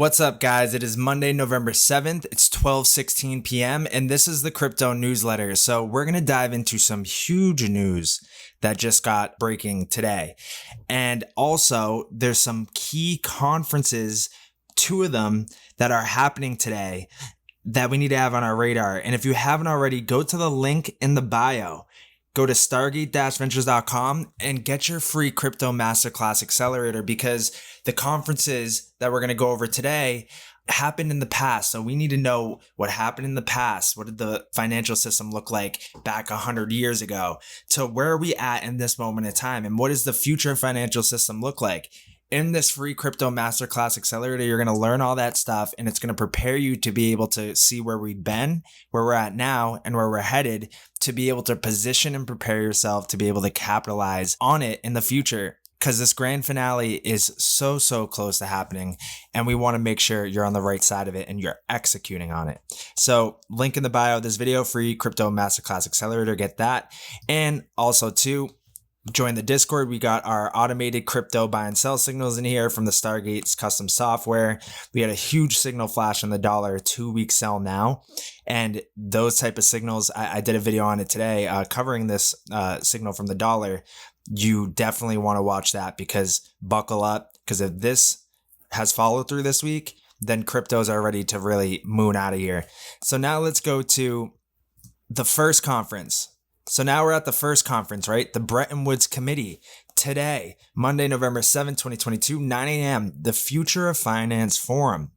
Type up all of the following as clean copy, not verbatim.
What's up, guys? It is Monday, November 7th. It's 12:16 p.m. and this is the crypto newsletter. So we're going to dive into some huge news that just got breaking today. And also there's some key conferences, two of them that are happening today that we need to have on our radar. And if you haven't already, go to the link in the bio. Go to stargate-ventures.com and get your free crypto masterclass accelerator, because the conferences that we're going to go over today happened in the past. So we need to know what happened in the past. What did the financial system look like back 100 years ago? To where are we at in this moment in time? And what does the future financial system look like? In this free crypto masterclass accelerator, you're going to learn all that stuff, and it's going to prepare you to be able to see where we've been, where we're at now, and where we're headed, to be able to position and prepare yourself to be able to capitalize on it in the future. Because this grand finale is so close to happening, and we want to make sure you're on the right side of it and you're executing on it. So link in the bio of this video, free crypto masterclass accelerator, get that. And also too, join the Discord. We got our automated crypto buy and sell signals in here from the Stargate's custom software. We had a huge signal flash on the dollar, 2-week sell now. And those type of signals, I did a video on it today covering this signal from the dollar. You definitely want to watch that, because buckle up, because if this has followed through this week, then cryptos are ready to really moon out of here. So now let's go to the first conference. So now we're at the first conference, right? The Bretton Woods Committee today, Monday, November 7th, 2022, 9 a.m., the Future of Finance Forum.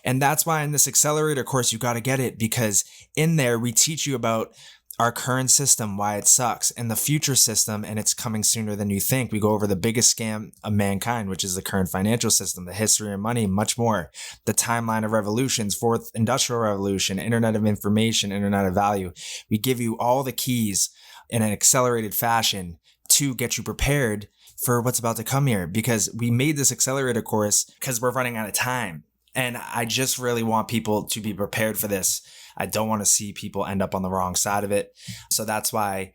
And that's why in this accelerator course, you got to get it, because in there we teach you about our current system, why it sucks, and the future system, and it's coming sooner than you think. We go over the biggest scam of mankind, which is the current financial system, the history of money, much more, the timeline of revolutions, fourth industrial revolution, internet of information, internet of value. We give you all the keys in an accelerated fashion to get you prepared for what's about to come here, because we made this accelerator course because we're running out of time. And I just really want people to be prepared for this. I don't want to see people end up on the wrong side of it. So that's why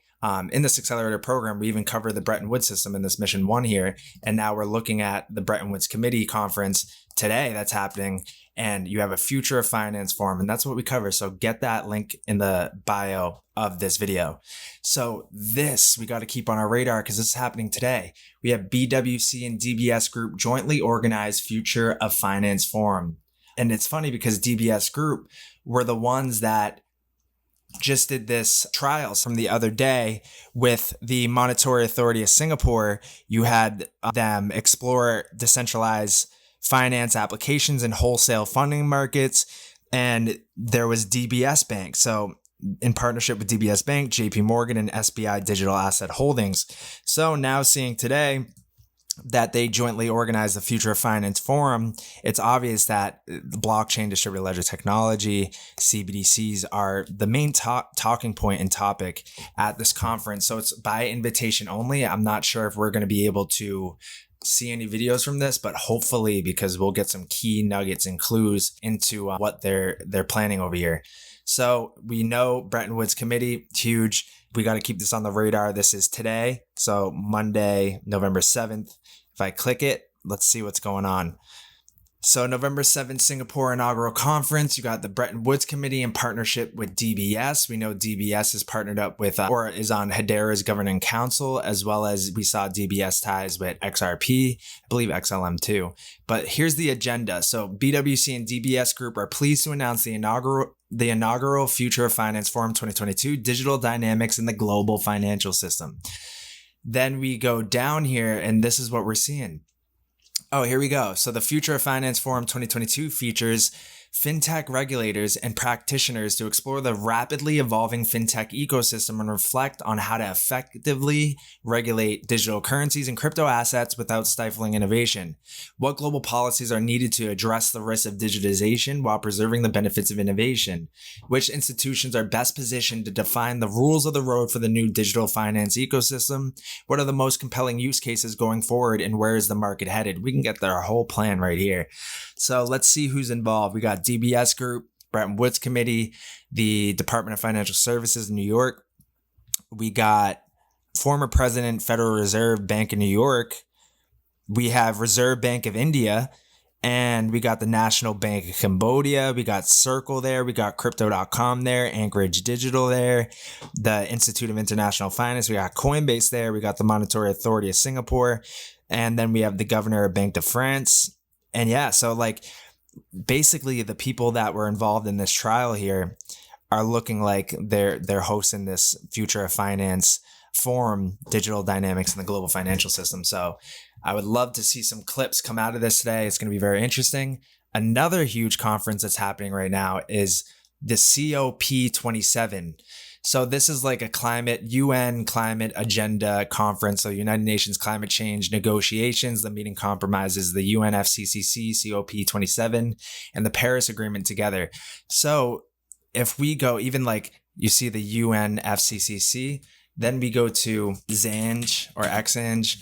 in this accelerator program, we even cover the Bretton Woods system in this mission 1 here. And now we're looking at the Bretton Woods Committee conference today that's happening. And you have a Future of Finance Forum, and that's what we cover. So get that link in the bio of this video. So this, we got to keep on our radar, because this is happening today. We have BWC and DBS Group jointly organized Future of Finance Forum. And it's funny because DBS Group were the ones that just did this trials from the other day with the Monetary Authority of Singapore. You had them explore decentralized finance applications and wholesale funding markets. And there was DBS Bank. So in partnership with DBS Bank, JP Morgan, and SBI Digital Asset Holdings. So now seeing today that they jointly organized the Future of Finance Forum, it's obvious that the blockchain, distributed ledger technology, CBDCs are the main talking point and topic at this conference. So it's by invitation only. I'm not sure if we're going to be able to see any videos from this, but hopefully, because we'll get some key nuggets and clues into what they're planning over here. So we know Bretton Woods Committee, huge. We got to keep this on the radar. This is today. So Monday, November 7th. If I click it, let's see what's going on. So November 7th, Singapore inaugural conference. You got the Bretton Woods Committee in partnership with DBS. We know DBS is partnered up with or is on Hedera's governing council, as well as we saw DBS ties with XRP, I believe XLM too. But here's the agenda. So BWC and DBS Group are pleased to announce the inaugural Future of Finance Forum 2022, Digital Dynamics in the Global Financial System. Then we go down here, and this is what we're seeing. Oh, here we go. So the Future of Finance Forum 2022 features fintech regulators and practitioners to explore the rapidly evolving fintech ecosystem and reflect on how to effectively regulate digital currencies and crypto assets without stifling innovation. What global policies are needed to address the risks of digitization while preserving the benefits of innovation? Which institutions are best positioned to define the rules of the road for the new digital finance ecosystem? What are the most compelling use cases going forward, and where is the market headed? We can get their whole plan right here. So let's see who's involved. We got DBS Group, Bretton Woods Committee, the Department of Financial Services in New York. We got former President, Federal Reserve Bank of New York. We have Reserve Bank of India, And we got the National Bank of Cambodia. We got Circle there. We got Crypto.com there. Anchorage Digital there. The Institute of International Finance. We got Coinbase there. We got the Monetary Authority of Singapore. And then we have the Governor of Bank de France. And yeah, so like basically the people that were involved in this trial here are looking like they're hosting this Future of Finance forum, Digital Dynamics in the Global Financial System. So I would love to see some clips come out of this today. It's going to be very interesting. Another huge conference that's happening right now is the COP27. So this is like a UN climate agenda conference. So United Nations climate change negotiations. The meeting compromises the UNFCCC COP27 and the Paris Agreement together. So if we go even like you see the UNFCCC, then we go to XANG or XANG.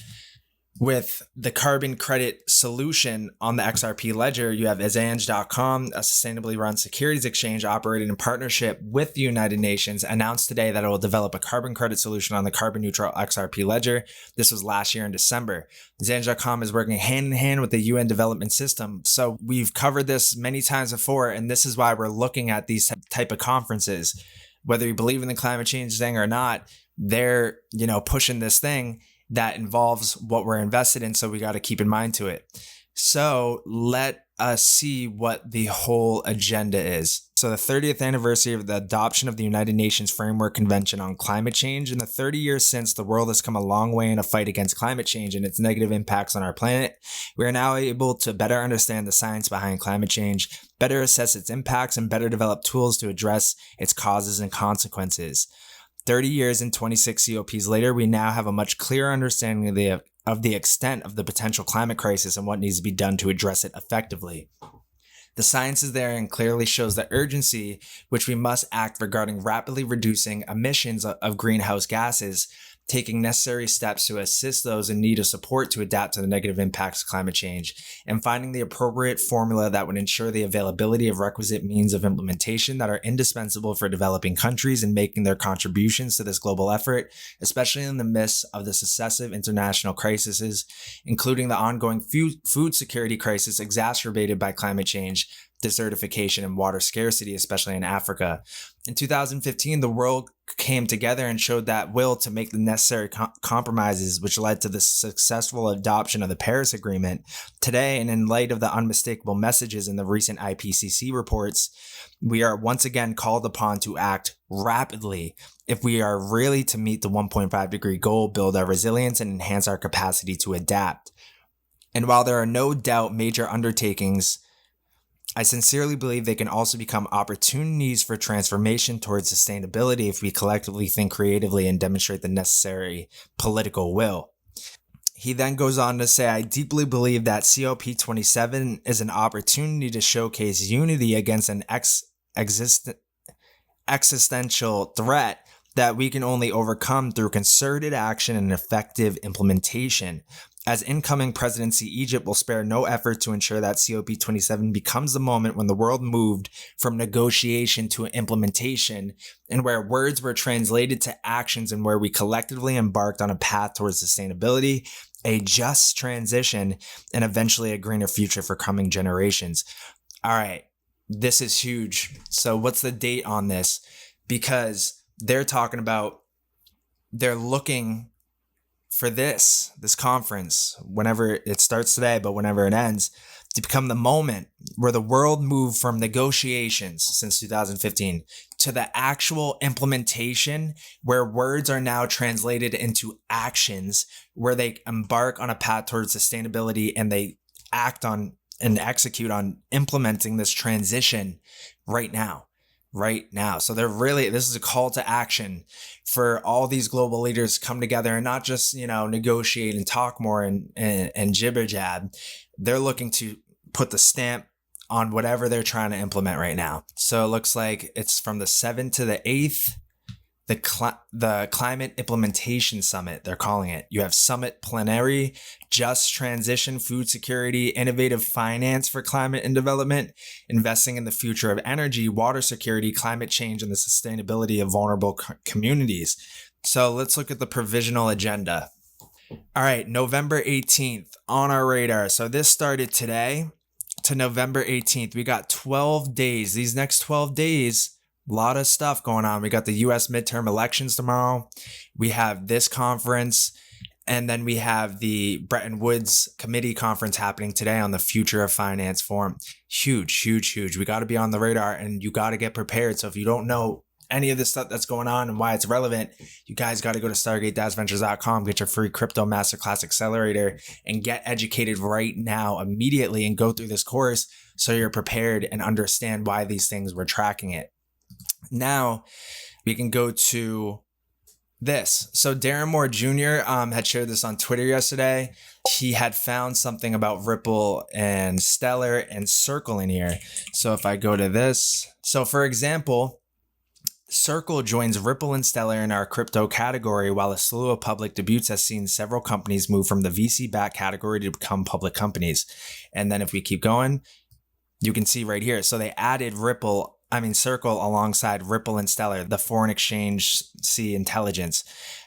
With the carbon credit solution on the XRP ledger, you have Azange.com, a sustainably run securities exchange operating in partnership with the United Nations, announced today that it will develop a carbon credit solution on the carbon neutral XRP ledger. This was last year in December. Azange.com is working hand in hand with the UN development system. So we've covered this many times before, and this is why we're looking at these type of conferences. Whether you believe in the climate change thing or not, they're, pushing this thing that involves what we're invested in. So we got to keep in mind to it. So let us see what the whole agenda is. So the 30th anniversary of the adoption of the United Nations Framework Convention on Climate Change. In the 30 years since, the world has come a long way in a fight against climate change and its negative impacts on our planet. We are now able to better understand the science behind climate change, better assess its impacts, and better develop tools to address its causes and consequences. 30 years and 26 COPs later, we now have a much clearer understanding of the extent of the potential climate crisis and what needs to be done to address it effectively. The science is there and clearly shows the urgency which we must act regarding rapidly reducing emissions of greenhouse gases, taking necessary steps to assist those in need of support to adapt to the negative impacts of climate change, and finding the appropriate formula that would ensure the availability of requisite means of implementation that are indispensable for developing countries in making their contributions to this global effort, especially in the midst of the successive international crises, including the ongoing food security crisis exacerbated by climate change, desertification, and water scarcity, especially in Africa. In 2015, the world came together and showed that will to make the necessary compromises, which led to the successful adoption of the Paris Agreement. Today, and in light of the unmistakable messages in the recent IPCC reports, we are once again called upon to act rapidly if we are really to meet the 1.5 degree goal, build our resilience, and enhance our capacity to adapt. And while there are no doubt major undertakings, I sincerely believe they can also become opportunities for transformation towards sustainability if we collectively think creatively and demonstrate the necessary political will. He then goes on to say, I deeply believe that COP27 is an opportunity to showcase unity against an existential threat that we can only overcome through concerted action and effective implementation. As incoming presidency, Egypt will spare no effort to ensure that COP27 becomes the moment when the world moved from negotiation to implementation, and where words were translated to actions, and where we collectively embarked on a path towards sustainability, a just transition, and eventually a greener future for coming generations. All right, this is huge. So what's the date on this? Because they're talking about, they're looking for this conference, whenever it starts today, but whenever it ends, to become the moment where the world moved from negotiations since 2015 to the actual implementation, where words are now translated into actions, where they embark on a path towards sustainability and they act on and execute on implementing this transition right now. So this is a call to action for all these global leaders to come together and not just, negotiate and talk more and jibber jab. They're looking to put the stamp on whatever they're trying to implement right now. So it looks like it's from the 7th to the 8th, the Climate Implementation Summit, they're calling it. You have Summit Plenary, Just Transition, Food Security, Innovative Finance for Climate and Development, Investing in the Future of Energy, Water Security, Climate Change, and the Sustainability of Vulnerable Communities. So let's look at the provisional agenda. All right, November 18th on our radar. So this started today. to November 18th. We got 12 days. These next 12 days, a lot of stuff going on. We got the US midterm elections tomorrow. We have this conference. And then we have the Bretton Woods Committee conference happening today on the Future of Finance Forum. Huge, huge, huge. We got to be on the radar and you got to get prepared. So if you don't know any of the stuff that's going on and why it's relevant, you guys got to go to stargate-ventures.com, get your free crypto masterclass accelerator and get educated right now immediately and go through this course so you're prepared and understand why these things we're tracking it. Now we can go to this. So Darren Moore Jr. Had shared this on Twitter yesterday. He had found something about Ripple and Stellar and Circle in here. So if I go to this, so for example, Circle joins Ripple and Stellar in our crypto category, while a slew of public debuts has seen several companies move from the VC-backed category to become public companies. And then if we keep going, you can see right here. So they added Circle alongside Ripple and Stellar, the foreign exchange Sea Intelligence.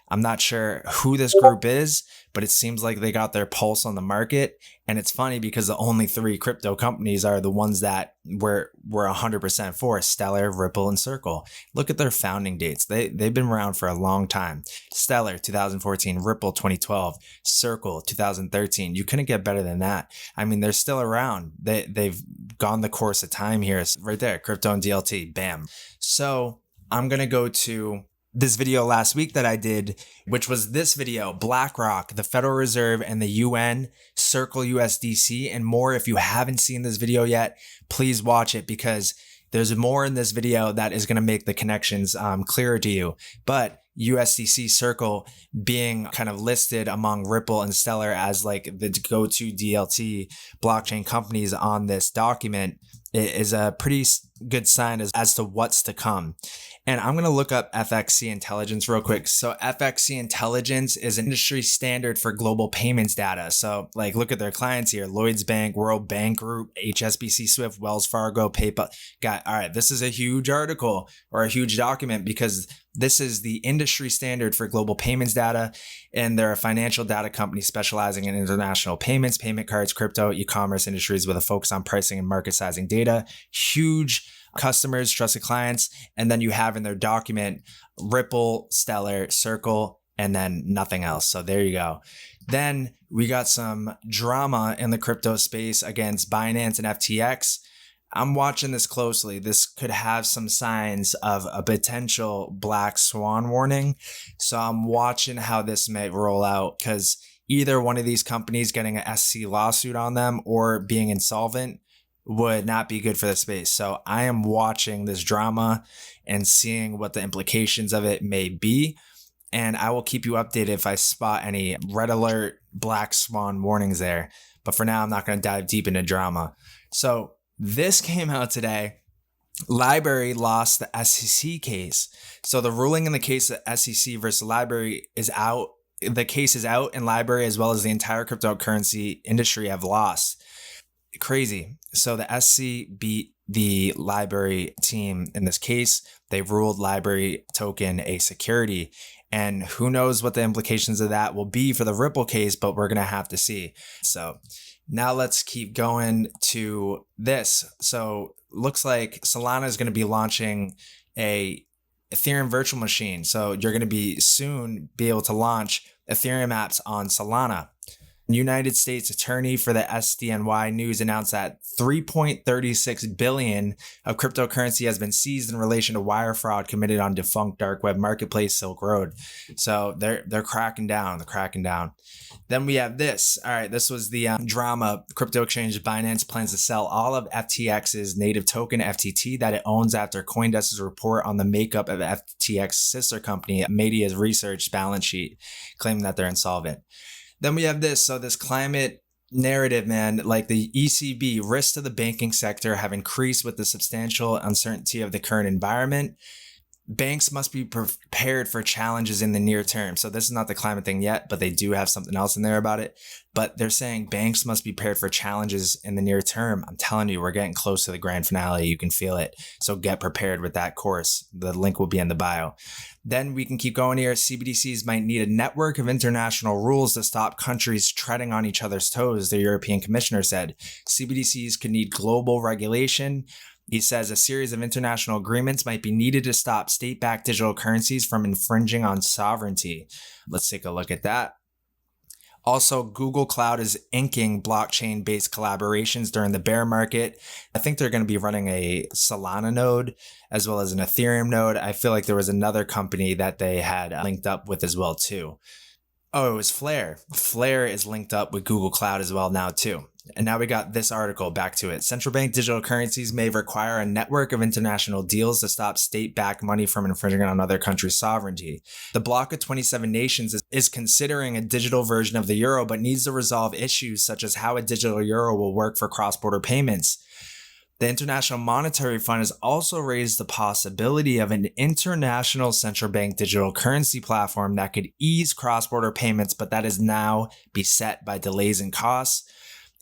I'm not sure who this group is, but it seems like they got their pulse on the market. And it's funny because the only three crypto companies are the ones that we're 100% for: Stellar, Ripple, and Circle. Look at their founding dates. They've been around for a long time. Stellar, 2014, Ripple, 2012, Circle, 2013. You couldn't get better than that. I mean, they're still around. They've gone the course of time here. It's right there, crypto and DLT, bam. So I'm going to go to this video last week that I did, which was this video: BlackRock, the Federal Reserve, and the UN, Circle USDC, and more. If you haven't seen this video yet, please watch it because there's more in this video that is going to make the connections clearer to you. But USDC Circle being kind of listed among Ripple and Stellar as like the go-to DLT blockchain companies on this document is a pretty good sign as to what's to come. And I'm going to look up FXC Intelligence real quick. So FXC Intelligence is an industry standard for global payments data. So like, look at their clients here: Lloyds Bank, World Bank Group, HSBC Swift, Wells Fargo, PayPal. All right, this is a huge article or a huge document because this is the industry standard for global payments data. And they're a financial data company specializing in international payments, payment cards, crypto, e-commerce industries with a focus on pricing and market sizing data. Huge customers, trusted clients. And then you have in their document Ripple, Stellar, Circle, and then nothing else. So there you go. Then we got some drama in the crypto space against Binance and FTX. I'm watching this closely. This could have some signs of a potential black swan warning. So I'm watching how this may roll out, because either one of these companies getting an SC lawsuit on them or being insolvent would not be good for the space. So I am watching this drama and seeing what the implications of it may be. And I will keep you updated if I spot any red alert, black swan warnings there. But for now, I'm not going to dive deep into drama. So this came out today. Library lost the SEC case. So the ruling in the case of SEC versus Library is out. The case is out, and Library, as well as the entire cryptocurrency industry, have lost. Crazy. So the SC beat the Library team in this case. They ruled Library token a security. And who knows what the implications of that will be for the Ripple case, but we're going to have to see. So now let's keep going to this. So looks like Solana is going to be launching a Ethereum virtual machine. So you're going to be soon be able to launch Ethereum apps on Solana. United States Attorney for the SDNY News announced that $3.36 billion of cryptocurrency has been seized in relation to wire fraud committed on defunct dark web marketplace Silk Road. So they're cracking down. They're cracking down. Then we have this. All right, this was the drama. Crypto exchange Binance plans to sell all of FTX's native token FTT that it owns after CoinDesk's report on the makeup of FTX's sister company Media's research balance sheet, claiming that they're insolvent. Then we have this. So this climate narrative, man, like the ECB, risks to the banking sector have increased with the substantial uncertainty of the current environment. banks must be prepared for challenges in the near term. So this is not the climate thing yet, but they do have something else in there about it. But they're saying banks must be prepared for challenges in the near term. I'm telling you, we're getting close to the grand finale. You can feel it. So get prepared with that course. The link will be in the bio. Then we can keep going here. CBDCs might need a network of international rules to stop countries treading on each other's toes, the European Commissioner said. CBDCs could need global regulation. He says a series of international agreements might be needed to stop state-backed digital currencies from infringing on sovereignty. Let's take a look at that. Also, Google Cloud is inking blockchain-based collaborations during the bear market. I think they're going to be running a Solana node as well as an Ethereum node. I feel like there was another company that they had linked up with as well too. Oh, it was Flare. Flare is linked up with Google Cloud as well now too. And now we got this article, back to it. Central bank digital currencies may require a network of international deals to stop state-backed money from infringing on other countries' sovereignty. The bloc of 27 nations is considering a digital version of the euro, but needs to resolve issues such as how a digital euro will work for cross-border payments. The International Monetary Fund has also raised the possibility of an international central bank digital currency platform that could ease cross-border payments, but that is now beset by delays and costs.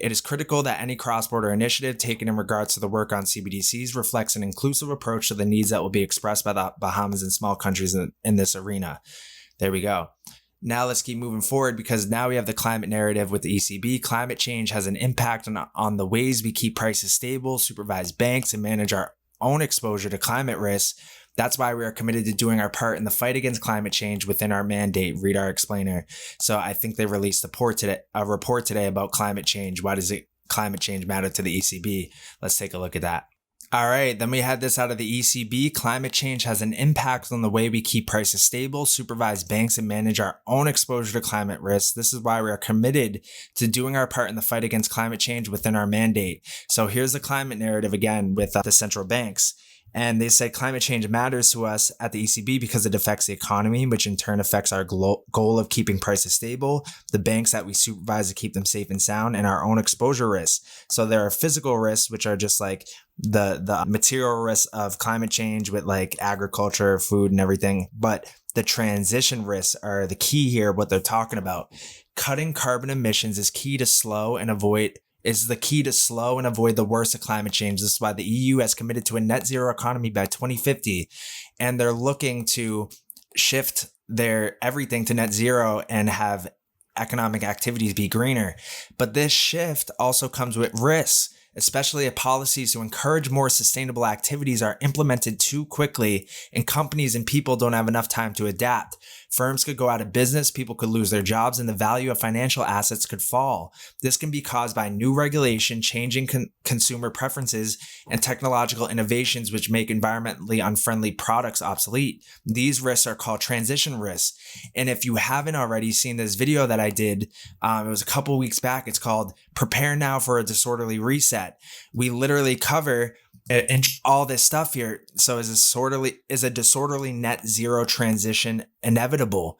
It is critical that any cross-border initiative taken in regards to the work on CBDCs reflects an inclusive approach to the needs that will be expressed by the Bahamas and small countries in this arena. There we go. Now let's keep moving forward, because now we have the climate narrative with the ECB. Climate change has an impact on the ways we keep prices stable, supervise banks, and manage our own exposure to climate risks. That's why we are committed to doing our part in the fight against climate change within our mandate. Read our explainer. So I think they released a report today about climate change. Why does climate change matter to the ECB? Let's take a look at that. All right, then we had this out of the ECB. Climate change has an impact on the way we keep prices stable, supervise banks, and manage our own exposure to climate risks. This is why we are committed to doing our part in the fight against climate change within our mandate. So here's the climate narrative again with the central banks. And they say climate change matters to us at the ECB because it affects the economy, which in turn affects our goal of keeping prices stable, the banks that we supervise to keep them safe and sound, and our own exposure risks. So there are physical risks, which are just like the material risks of climate change with like agriculture, food, and everything. But the transition risks are the key here, what they're talking about. Cutting carbon emissions is the key to slow and avoid the worst of climate change. This is why the EU has committed to a net zero economy by 2050. And they're looking to shift their everything to net zero and have economic activities be greener. But this shift also comes with risks, especially if policies to encourage more sustainable activities are implemented too quickly and companies and people don't have enough time to adapt. Firms could go out of business, people could lose their jobs, and the value of financial assets could fall. This can be caused by new regulation, changing consumer preferences, and technological innovations which make environmentally unfriendly products obsolete. These risks are called transition risks. And if you haven't already seen this video that I did, it was a couple weeks back. It's called Prepare Now for a Disorderly Reset. We literally cover all this stuff here. So is a disorderly net zero transition inevitable?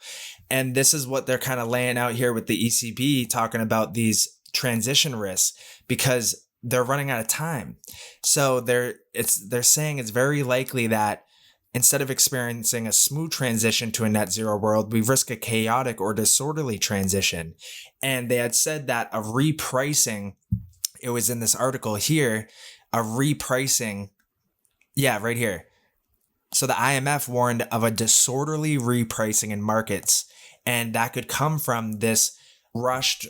And this is what they're kind of laying out here with the ECB, talking about these transition risks, because they're running out of time. So they're saying it's very likely that instead of experiencing a smooth transition to a net zero world, we risk a chaotic or disorderly transition. And they had said that a repricing, it was in this article here, a repricing. Yeah, right here. So the IMF warned of a disorderly repricing in markets, and that could come from this rushed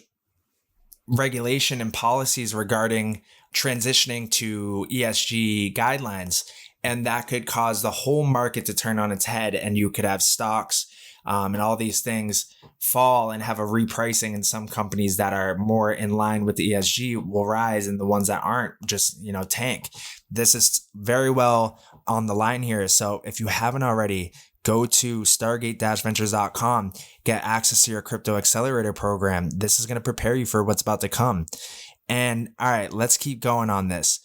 regulation and policies regarding transitioning to ESG guidelines. And that could cause the whole market to turn on its head, and you could have stocks and all these things fall and have a repricing, and some companies that are more in line with the ESG will rise, and the ones that aren't just, tank. This is very well on the line here. So if you haven't already, go to stargate-ventures.com, get access to your crypto accelerator program. This is going to prepare you for what's about to come. And all right, let's keep going on this.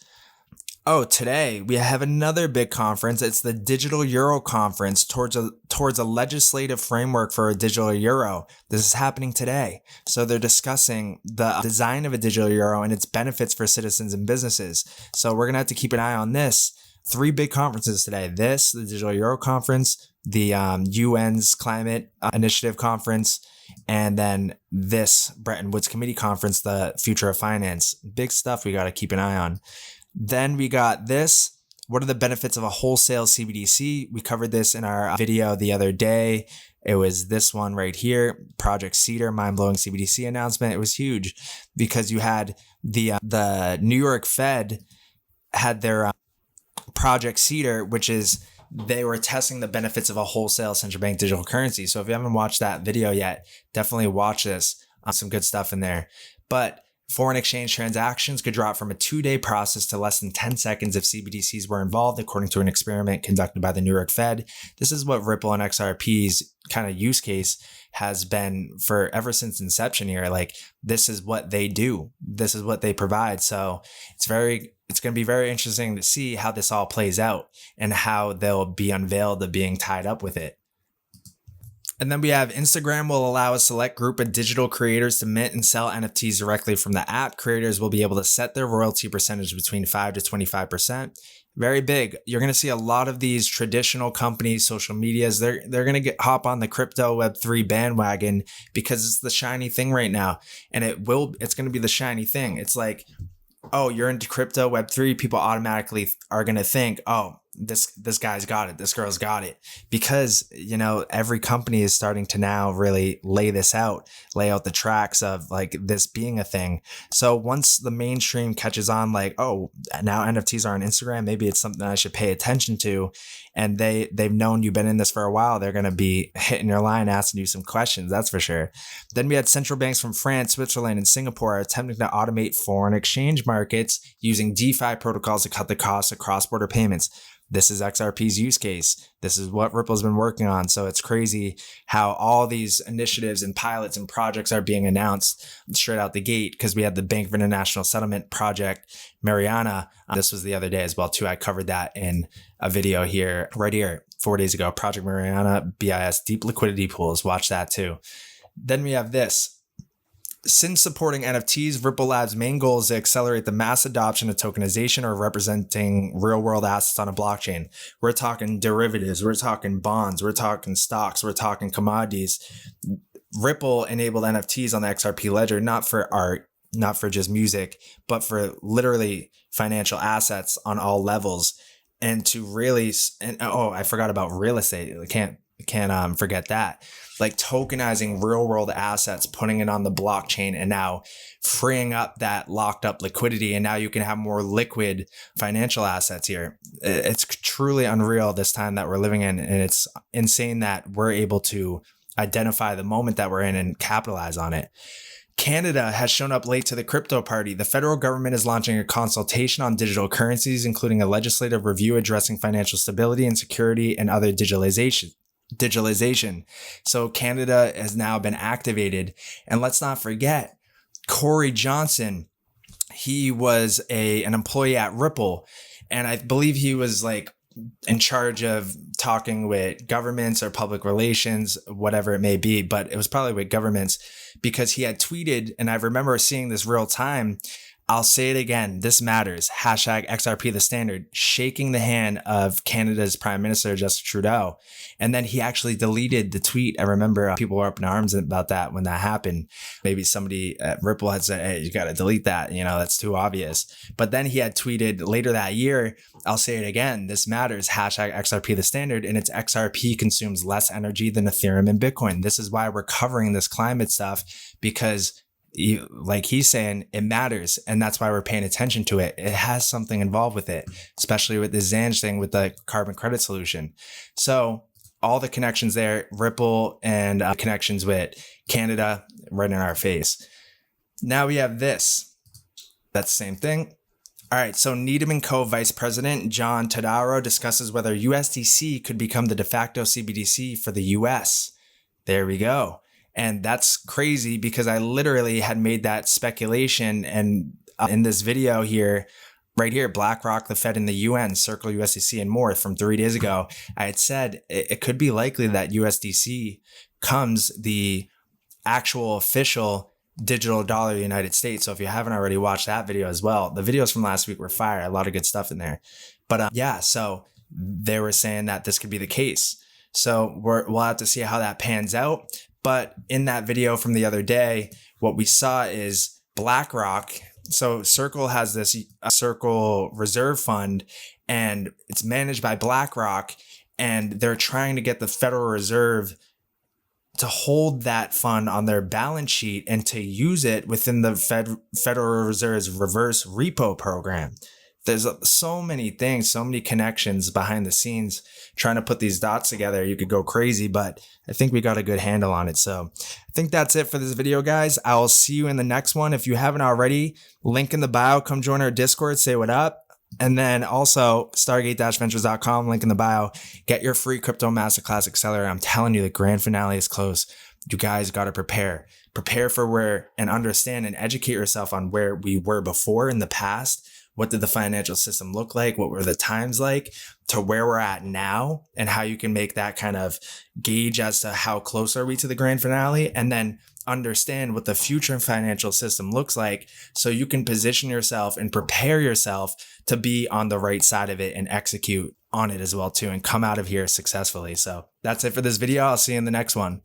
Oh, today we have another big conference. It's the Digital Euro Conference towards a legislative framework for a digital euro. This is happening today. So they're discussing the design of a digital euro and its benefits for citizens and businesses. So we're going to have to keep an eye on this three big conferences today. This, the Digital Euro Conference, the UN's Climate Initiative Conference, and then this Bretton Woods Committee Conference, the Future of Finance. Big stuff we got to keep an eye on. Then we got this. What are the benefits of a wholesale CBDC? We covered this in our video the other day. It was this one right here, Project Cedar, mind-blowing CBDC announcement. It was huge because you had the New York Fed had their Project Cedar, which is they were testing the benefits of a wholesale central bank digital currency. So if you haven't watched that video yet, definitely watch this. Some good stuff in there. But foreign exchange transactions could drop from a 2-day process to less than 10 seconds if CBDCs were involved, according to an experiment conducted by the New York Fed. This is what Ripple and XRP's kind of use case has been for ever since inception here. Like, this is what they do. This is what they provide. So it's going to be very interesting to see how this all plays out and how they'll be unveiled of being tied up with it. And then we have Instagram will allow a select group of digital creators to mint and sell NFTs directly from the app. Creators will be able to set their royalty percentage between 5 to 25%. Very big. You're going to see a lot of these traditional companies, social medias, they're going to hop on the crypto Web3 bandwagon because it's the shiny thing right now. And it's going to be the shiny thing. It's like, oh, you're into crypto Web3, people automatically are going to think, oh, this guy's got it, this girl's got it, because, every company is starting to now really lay out the tracks of like this being a thing. So once the mainstream catches on, like, oh, now NFTs are on Instagram, maybe it's something I should pay attention to, and they've known you've been in this for a while, they're going to be hitting your line, asking you some questions, that's for sure. Then we had central banks from France, Switzerland, and Singapore are attempting to automate foreign exchange markets using DeFi protocols to cut the cost of cross-border payments. This is XRP's use case. This is what Ripple's been working on. So it's crazy how all these initiatives and pilots and projects are being announced straight out the gate, because we had the Bank of International Settlement project, Mariana. This was the other day as well, too. I covered that in a video right here, 4 days ago. Project Mariana, BIS, deep liquidity pools. Watch that, too. Then we have this. Since supporting NFTs, Ripple Labs' main goal is to accelerate the mass adoption of tokenization or representing real-world assets on a blockchain. We're talking derivatives, we're talking bonds, we're talking stocks, we're talking commodities. Ripple enabled NFTs on the XRP ledger, not for art, not for just music, but for literally financial assets on all levels. And to really, I forgot about real estate. I can't forget that. Like tokenizing real world assets, putting it on the blockchain, and now freeing up that locked up liquidity. And now you can have more liquid financial assets here. It's truly unreal this time that we're living in. And it's insane that we're able to identify the moment that we're in and capitalize on it. Canada has shown up late to the crypto party. The federal government is launching a consultation on digital currencies, including a legislative review addressing financial stability and security and other digitalization. So Canada has now been activated. And let's not forget, Corey Johnson, he was an employee at Ripple. And I believe he was like in charge of talking with governments or public relations, whatever it may be, but it was probably with governments, because he had tweeted, and I remember seeing this real time, I'll say it again, this matters, #XRP the standard, shaking the hand of Canada's Prime Minister, Justin Trudeau. And then he actually deleted the tweet. I remember people were up in arms about that when that happened. Maybe somebody at Ripple had said, hey, you got to delete that. That's too obvious. But then he had tweeted later that year, I'll say it again, this matters, #XRP the standard. And it's XRP consumes less energy than Ethereum and Bitcoin. This is why we're covering this climate stuff, because like he's saying, it matters, and that's why we're paying attention to it. It has something involved with it, especially with the Zanj thing with the carbon credit solution. So all the connections there, Ripple and connections with Canada, right in our face. Now we have this. That's the same thing. All right, so Needham & Co. Vice President John Todaro discusses whether USDC could become the de facto CBDC for the US. There we go. And that's crazy, because I literally had made that speculation, and in this video here, right here, BlackRock, the Fed, and the UN, Circle USDC, and more from 3 days ago, I had said it could be likely that USDC comes the actual official digital dollar of the United States. So if you haven't already watched that video as well, the videos from last week were fire, a lot of good stuff in there. But yeah, so they were saying that this could be the case. So we'll have to see how that pans out. But in that video from the other day, what we saw is BlackRock. So Circle has this Circle Reserve Fund, and it's managed by BlackRock, and they're trying to get the Federal Reserve to hold that fund on their balance sheet and to use it within the Federal Reserve's reverse repo program. There's so many things, so many connections behind the scenes trying to put these dots together. You could go crazy, but I think we got a good handle on it. So I think that's it for this video, guys. I will see you in the next one. If you haven't already, link in the bio, come join our Discord, say what up. And then also stargate-ventures.com, link in the bio. Get your free crypto masterclass accelerator. I'm telling you, the grand finale is close. You guys got to prepare for where, and understand and educate yourself on where we were before in the past. What did the financial system look like? What were the times like, to where we're at now, and how you can make that kind of gauge as to how close are we to the grand finale, and then understand what the future financial system looks like, so you can position yourself and prepare yourself to be on the right side of it and execute on it as well too, and come out of here successfully. So that's it for this video. I'll see you in the next one.